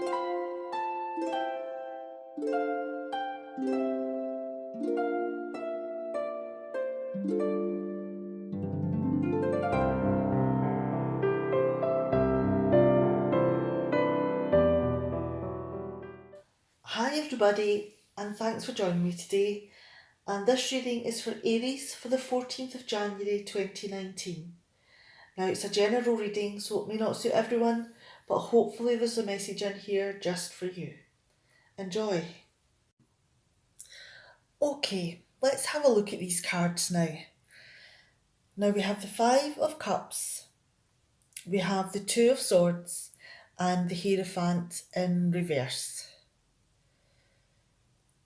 Hi everybody, and thanks for joining me today. And this reading is for Aries for the 14th of January 2019. Now it's a general reading, so it may not suit everyone, but hopefully there's a message in here just for you. Enjoy. Okay, let's have a look at these cards now. Now we have the Five of Cups, we have the Two of Swords, and the Hierophant in reverse.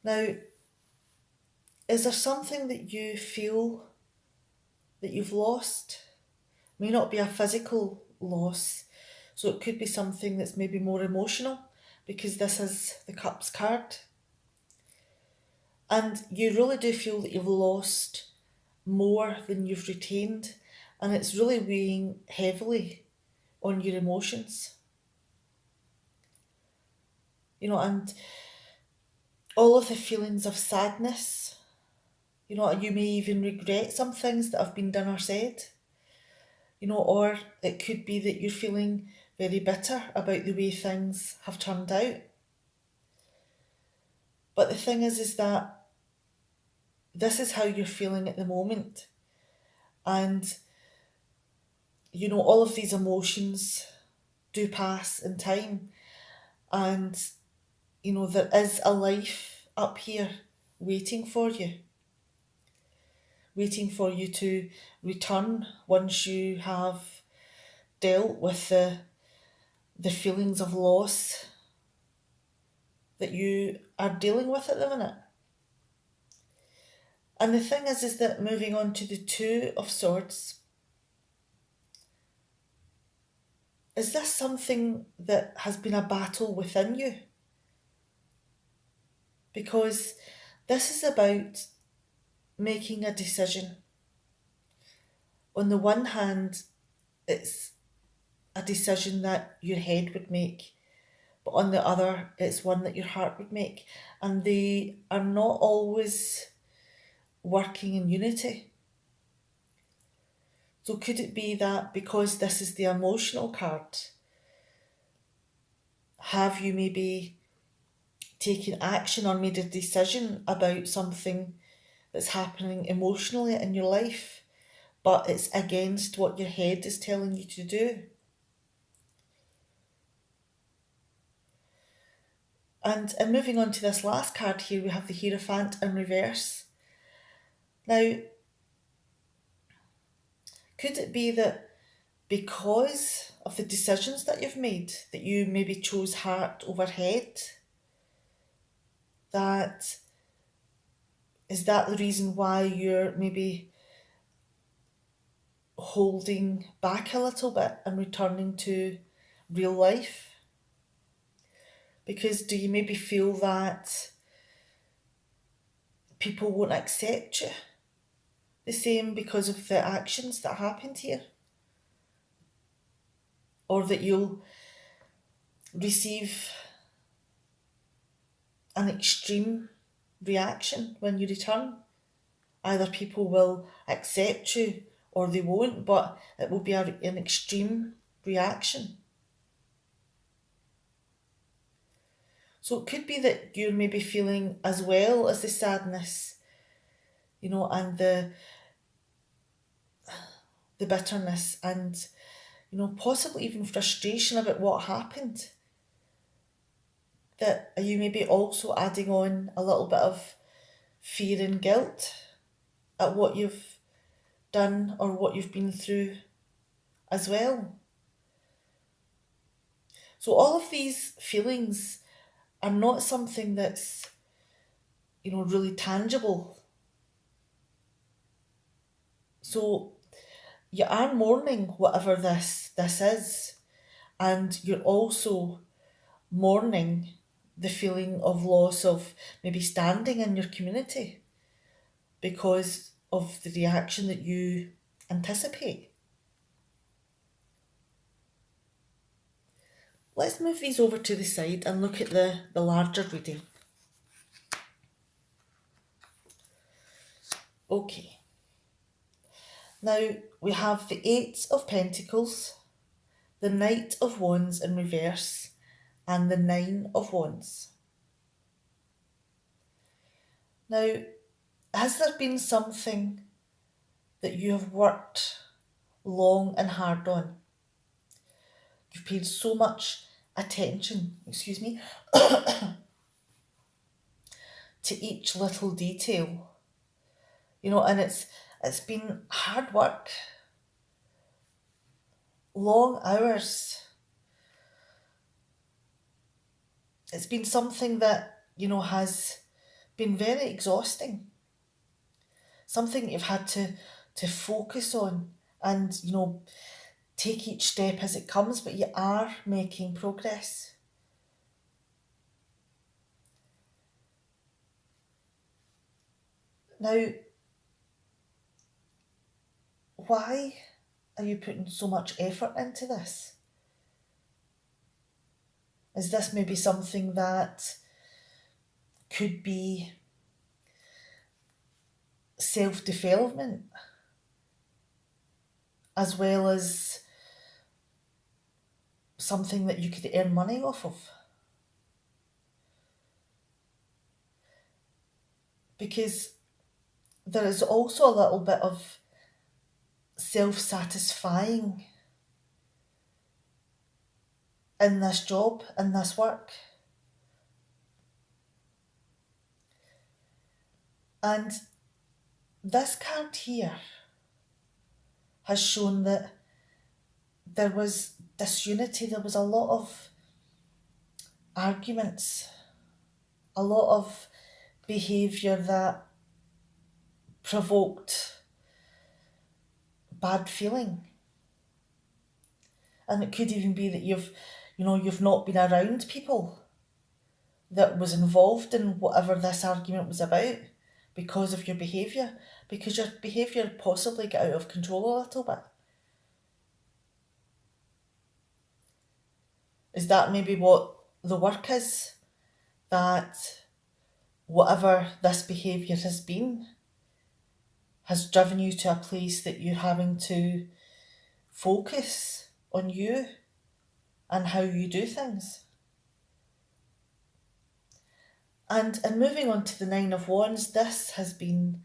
Now, is there something that you feel that you've lost? May not be a physical loss, so it could be something that's maybe more emotional, because this is the Cups card. And you really do feel that you've lost more than you've retained, and it's really weighing heavily on your emotions. And all of the feelings of sadness, you may even regret some things that have been done or said. Or it could be that you're feeling very bitter about the way things have turned out. But the thing is that this is how you're feeling at the moment. And, all of these emotions do pass in time. And, there is a life up here waiting for you. Waiting for you to return once you have dealt with the feelings of loss that you are dealing with at the minute. And the thing is that moving on to the Two of Swords, is this something that has been a battle within you? Because this is about making a decision. On the one hand, it's a decision that your head would make, but on the other, it's one that your heart would make. And they are not always working in unity. So could it be that because this is the emotional card, have you maybe taken action or made a decision about something that's happening emotionally in your life, but it's against what your head is telling you to do? And moving on to this last card here, we have the Hierophant in reverse. Now, could it be that because of the decisions that you've made, that you maybe chose heart over head? That is that the reason why you're maybe holding back a little bit and returning to real life? Because do you maybe feel that people won't accept you the same because of the actions that happened here? Or that you'll receive an extreme reaction when you return? Either people will accept you or they won't, but it will be an extreme reaction. So it could be that you're maybe feeling, as well as the sadness, and the bitterness, and possibly even frustration about what happened, that you may be also adding on a little bit of fear and guilt at what you've done or what you've been through as well. So all of these feelings are not something that's, really tangible. So you are mourning whatever this is, and you're also mourning the feeling of loss of maybe standing in your community because of the reaction that you anticipate. Let's move these over to the side and look at the larger reading. Okay. Now we have the Eight of Pentacles, the Knight of Wands in reverse, and the Nine of Wands. Now, has there been something that you have worked long and hard on? You've paid so much attention, to each little detail. And it's been hard work, long hours. It's been something that, has been very exhausting. Something you've had to focus on and, take each step as it comes, but you are making progress. Now, why are you putting so much effort into this? Is this maybe something that could be self-development as well as something that you could earn money off of? Because there is also a little bit of self-satisfying in this job, in this work. And this card here has shown that there was disunity, there was a lot of arguments, a lot of behaviour that provoked bad feeling. And it could even be that you've not been around people that was involved in whatever this argument was about because of your behaviour, because your behaviour possibly got out of control a little bit. Is that maybe what the work is? That whatever this behaviour has been has driven you to a place that you're having to focus on you and how you do things. And moving on to the Nine of Wands, this has been,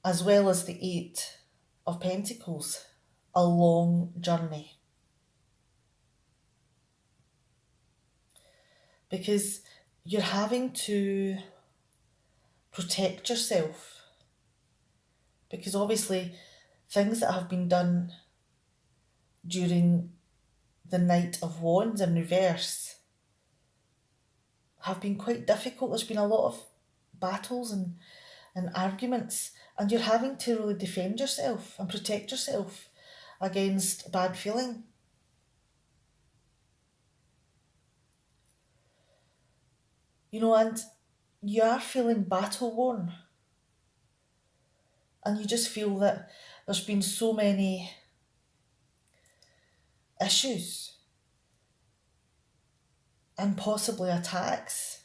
as well as the Eight of Pentacles, a long journey. Because you're having to protect yourself. Because obviously things that have been done during the Knight of Wands in reverse have been quite difficult. There's been a lot of battles and arguments, and you're having to really defend yourself and protect yourself against bad feeling. And you are feeling battle worn, and you just feel that there's been so many issues and possibly attacks.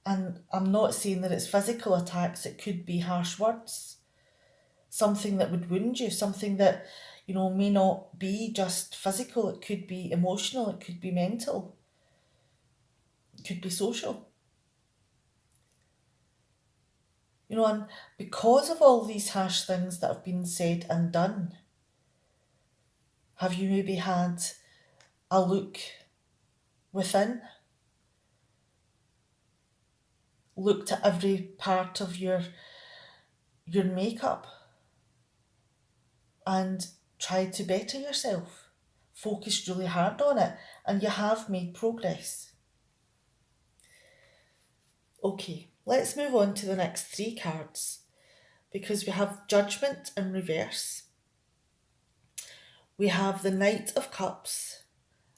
And I'm not saying that it's physical attacks, it could be harsh words, something that would wound you, something that, may not be just physical, it could be emotional, it could be mental, it could be social. And because of all these harsh things that have been said and done, have you maybe had a look within? Looked at every part of your makeup and tried to better yourself, focused really hard on it, and you have made progress. Okay, let's move on to the next three cards, because we have Judgment in reverse, we have the Knight of Cups,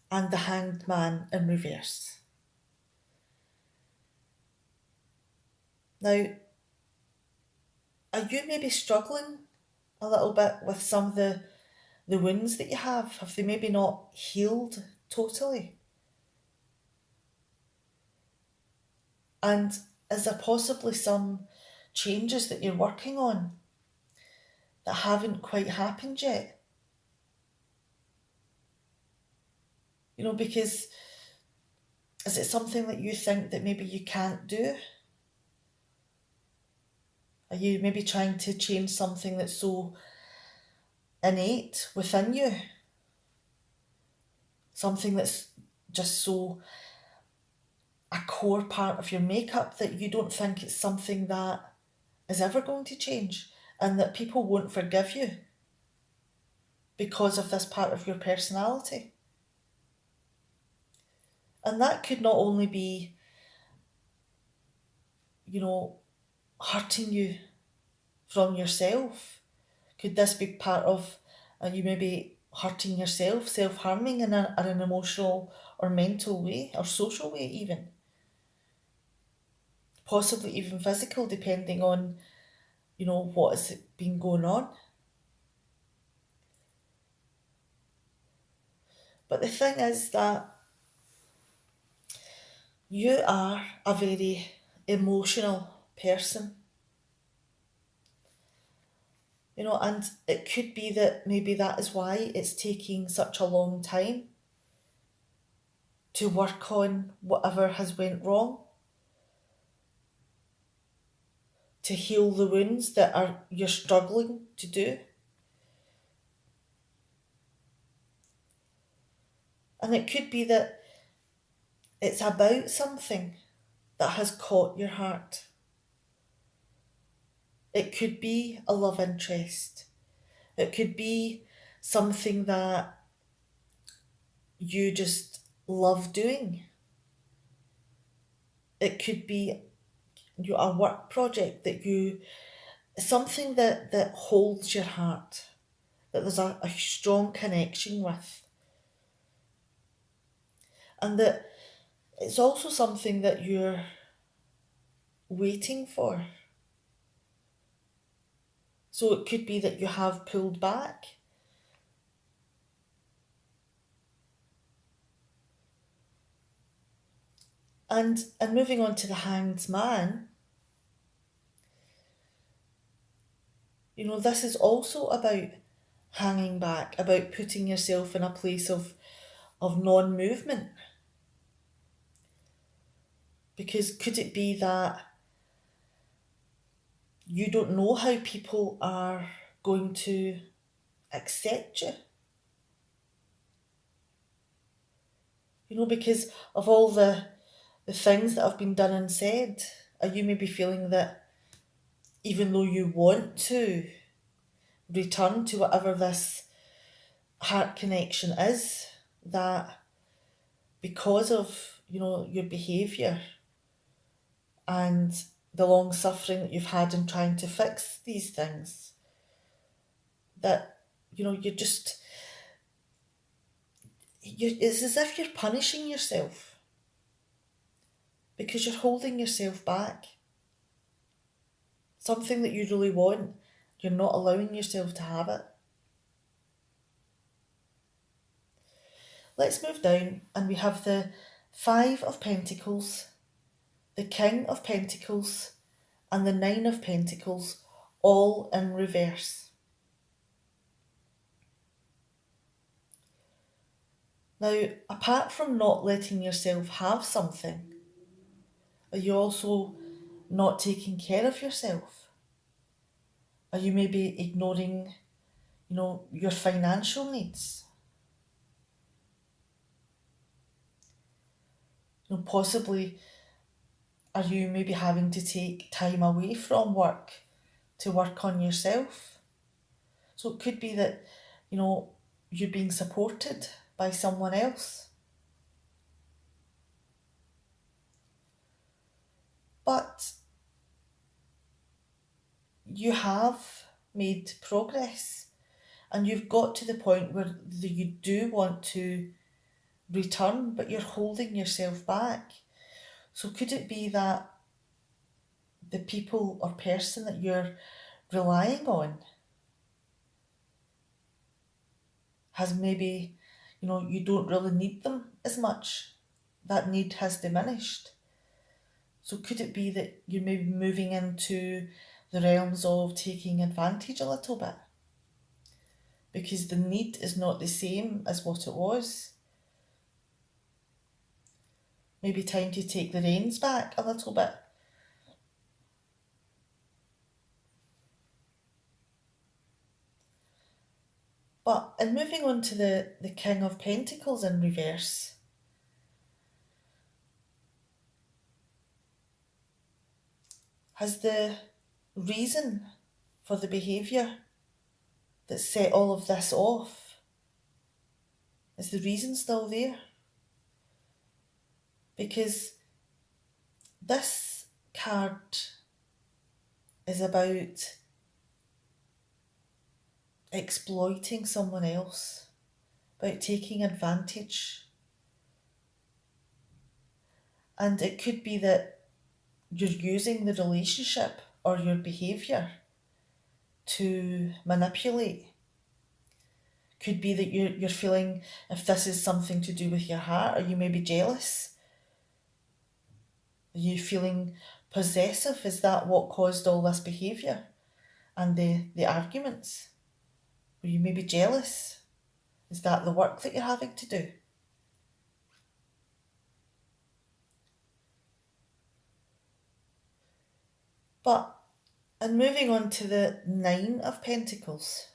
and the Hanged Man in reverse. Now, are you maybe struggling a little bit with some of the the wounds that you have? Have they maybe not healed totally? And is there possibly some changes that you're working on that haven't quite happened yet? Because is it something that you think that maybe you can't do? Are you maybe trying to change something that's so innate within you? Something that's just so a core part of your makeup that you don't think it's something that is ever going to change and that people won't forgive you because of this part of your personality. And that could not only be, hurting you from yourself. Could this be part of you maybe hurting yourself, self-harming in an emotional or mental way or social way even? Possibly even physical, depending on, what has been going on. But the thing is that you are a very emotional person, and it could be that maybe that is why it's taking such a long time to work on whatever has went wrong, to heal the wounds that you're struggling to do. And it could be that it's about something that has caught your heart. It could be a love interest. It could be something that you just love doing. It could be a work project something that holds your heart, that there's a strong connection with. And that it's also something that you're waiting for. So it could be that you have pulled back. And moving on to the Hanged Man, this is also about hanging back, about putting yourself in a place of non-movement. Because could it be that you don't know how people are going to accept you? Because of all the things that have been done and said, are you maybe feeling that even though you want to return to whatever this heart connection is, that because of, your behaviour and the long suffering that you've had in trying to fix these things, that, you're just, it's as if you're punishing yourself because you're holding yourself back. Something that you really want, you're not allowing yourself to have it. Let's move down and we have the Five of Pentacles, the King of Pentacles, and the Nine of Pentacles, all in reverse. Now, apart from not letting yourself have something, are you also not taking care of yourself? Are you maybe ignoring, your financial needs? Possibly, are you maybe having to take time away from work to work on yourself? So it could be that, you're being supported by someone else. But you have made progress and you've got to the point where you do want to return, but you're holding yourself back. So could it be that the people or person that you're relying on has maybe, you don't really need them as much. That need has diminished. So could it be that you're maybe moving into the realms of taking advantage a little bit? Because the need is not the same as what it was. Maybe time to take the reins back a little bit. But in moving on to the King of Pentacles in reverse, has the reason for the behaviour that set all of this off, is the reason still there? Because this card is about exploiting someone else, about taking advantage. And it could be that you're using the relationship or your behaviour to manipulate. Could be that you're feeling, if this is something to do with your heart, are you maybe jealous? Are you feeling possessive? Is that what caused all this behaviour and the arguments? Were you maybe jealous? Is that the work that you're having to do? But, and moving on to the Nine of Pentacles,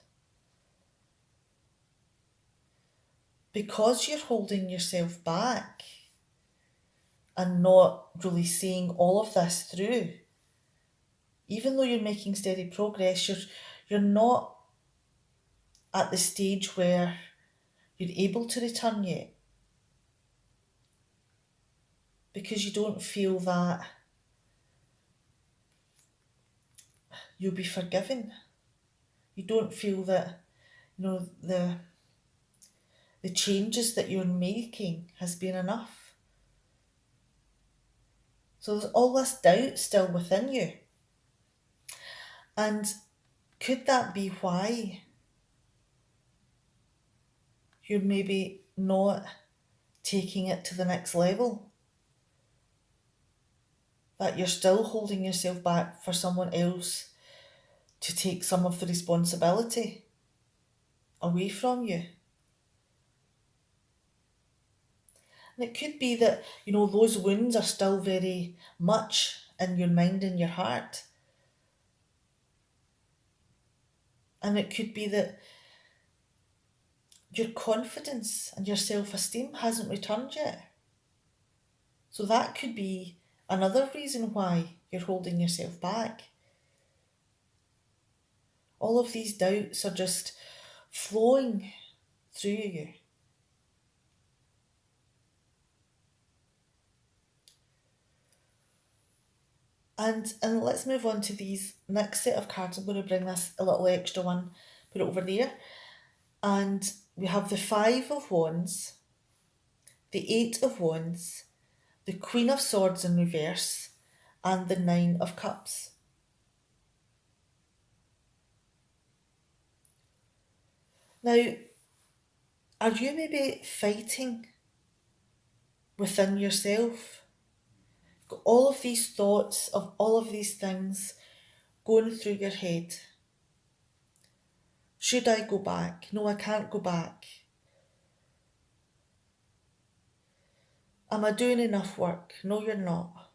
because you're holding yourself back and not really seeing all of this through, even though you're making steady progress, you're not at the stage where you're able to return yet, because you don't feel that you'll be forgiven. You don't feel that, the changes that you're making has been enough. So there's all this doubt still within you. And could that be why you're maybe not taking it to the next level? That you're still holding yourself back for someone else to take some of the responsibility away from you? And it could be that, those wounds are still very much in your mind and your heart. And it could be that your confidence and your self-esteem hasn't returned yet. So that could be another reason why you're holding yourself back. All of these doubts are just flowing through you. And let's move on to these next set of cards. I'm going to bring this a little extra one, put it over there. And we have the Five of Wands, the Eight of Wands, the Queen of Swords in reverse, and the Nine of Cups. Now, are you maybe fighting within yourself? Got all of these thoughts of all of these things going through your head. Should I go back? No, I can't go back. Am I doing enough work? No, you're not.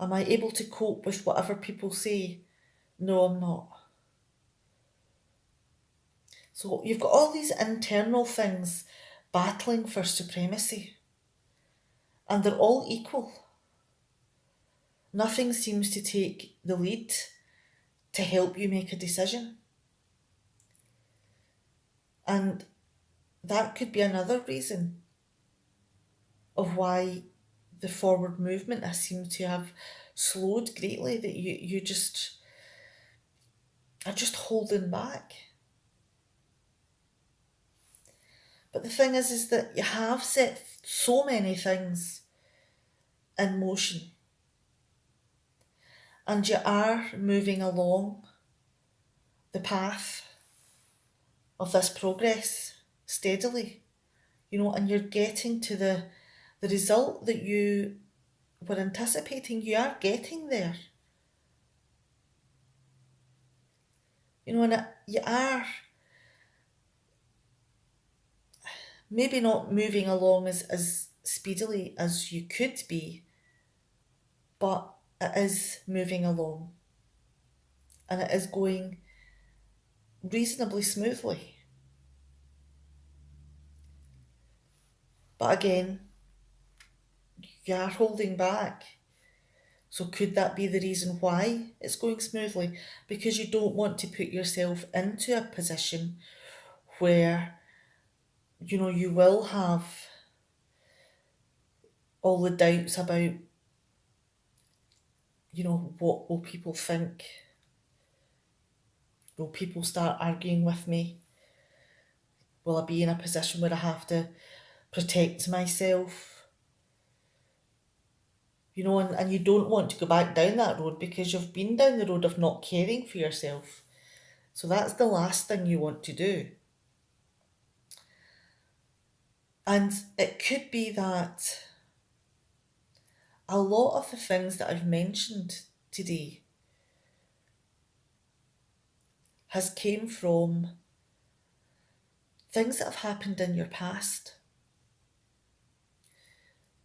Am I able to cope with whatever people say? No, I'm not. So you've got all these internal things battling for supremacy, and they're all equal. Nothing seems to take the lead to help you make a decision. And that could be another reason of why the forward movement has seemed to have slowed greatly, that you just are just holding back. But the thing is that you have set so many things in motion, and you are moving along the path of this progress steadily, and you're getting to the result that you were anticipating. You are getting there, and you are maybe not moving along as speedily as you could be, but it is moving along and it is going reasonably smoothly. But again, you are holding back. So could that be the reason why it's going smoothly? Because you don't want to put yourself into a position where, you will have all the doubts about, what will people think? Will people start arguing with me? Will I be in a position where I have to protect myself? And you don't want to go back down that road because you've been down the road of not caring for yourself. So that's the last thing you want to do. And it could be that a lot of the things that I've mentioned today has came from things that have happened in your past.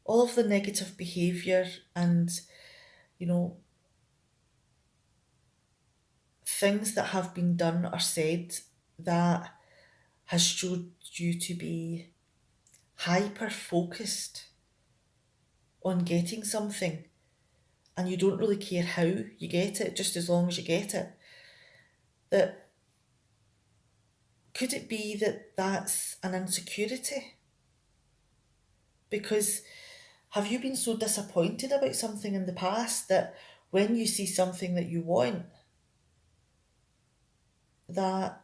All of the negative behaviour and, you know, things that have been done or said that has showed you to be hyper focused on getting something and you don't really care how you get it, just as long as you get it. That could it be that that's an insecurity? Because have you been so disappointed about something in the past that when you see something that you want, that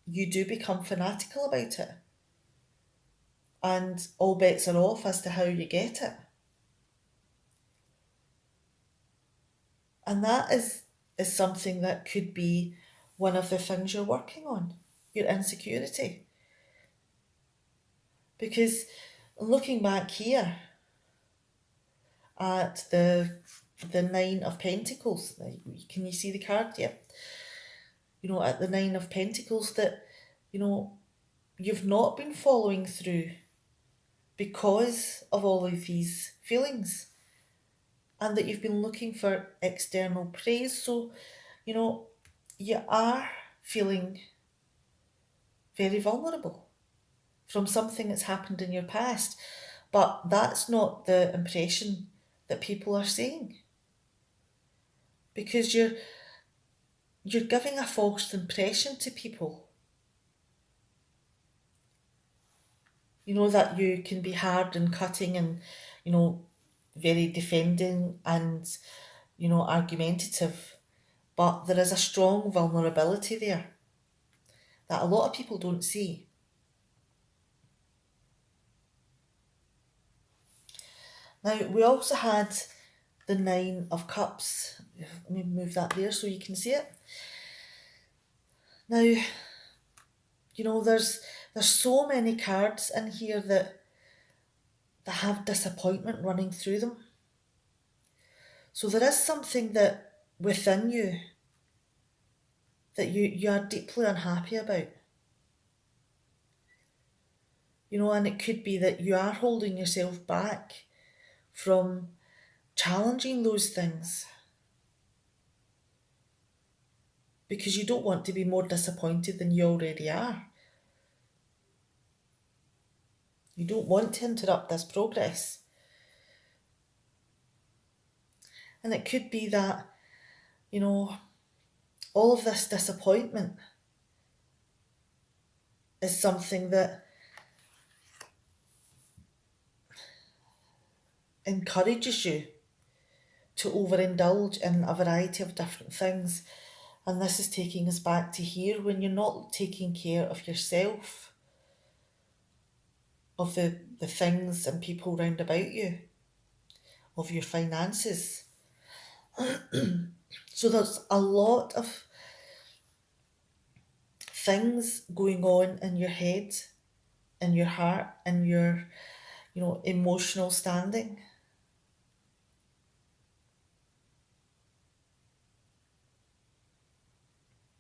you do become fanatical about it and all bets are off as to how you get it? And that is something that could be one of the things you're working on, your insecurity. Because looking back here at the Nine of Pentacles, can you see the card here? At the Nine of Pentacles, that, you've not been following through because of all of these feelings and that you've been looking for external praise. So, you are feeling very vulnerable from something that's happened in your past, but that's not the impression that people are saying, because you're giving a false impression to people. That you can be hard and cutting and, very defending and, argumentative. But there is a strong vulnerability there that a lot of people don't see. Now, we also had the Nine of Cups. Let me move that there so you can see it. Now, there's so many cards in here that have disappointment running through them. So there is something that within you that you are deeply unhappy about. And it could be that you are holding yourself back from challenging those things because you don't want to be more disappointed than you already are. You don't want to interrupt this progress. And it could be that, all of this disappointment is something that encourages you to overindulge in a variety of different things. And this is taking us back to here, when you're not taking care of yourself, of the things and people round about you, of your finances. So there's a lot of things going on in your head, in your heart, in your, emotional standing.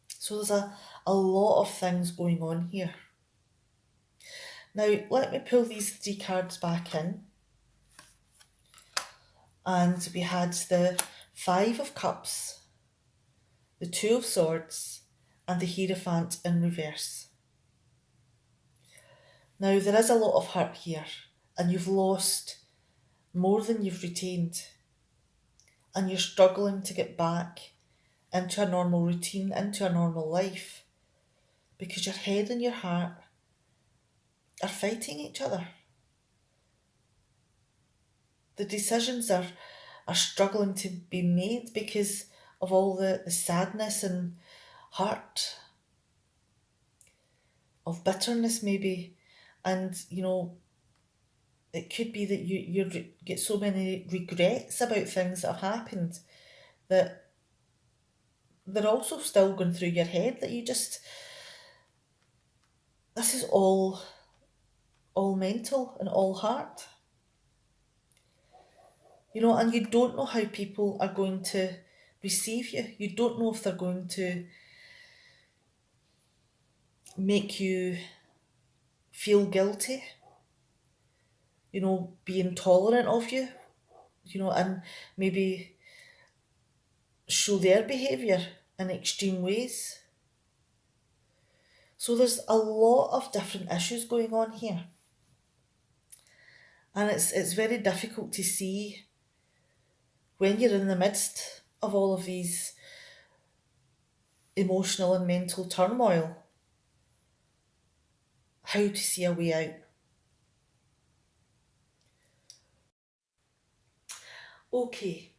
So there's a lot of things going on here. Now, let me pull these three cards back in. And we had the Five of Cups, the Two of Swords, and the Hierophant in reverse. Now, there is a lot of hurt here, and you've lost more than you've retained, and you're struggling to get back into a normal routine, into a normal life, because your head and your heart are fighting each other. The decisions are struggling to be made because of all the sadness and hurt, of bitterness maybe. And it could be that you get so many regrets about things that have happened that they're also still going through your head, that this is all mental and all heart. And you don't know how people are going to receive you. You don't know if they're going to make you feel guilty, be intolerant of you, and maybe show their behaviour in extreme ways. So there's a lot of different issues going on here. And it's very difficult to see when you're in the midst of all of these emotional and mental turmoil, how to see a way out. Okay,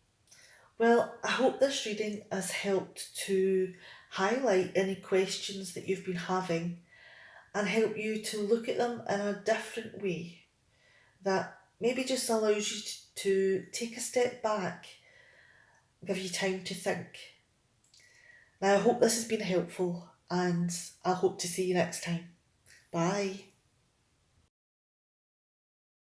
well, I hope this reading has helped to highlight any questions that you've been having and help you to look at them in a different way that maybe just allows you to take a step back, give you time to think. Now, I hope this has been helpful and I hope to see you next time. Bye.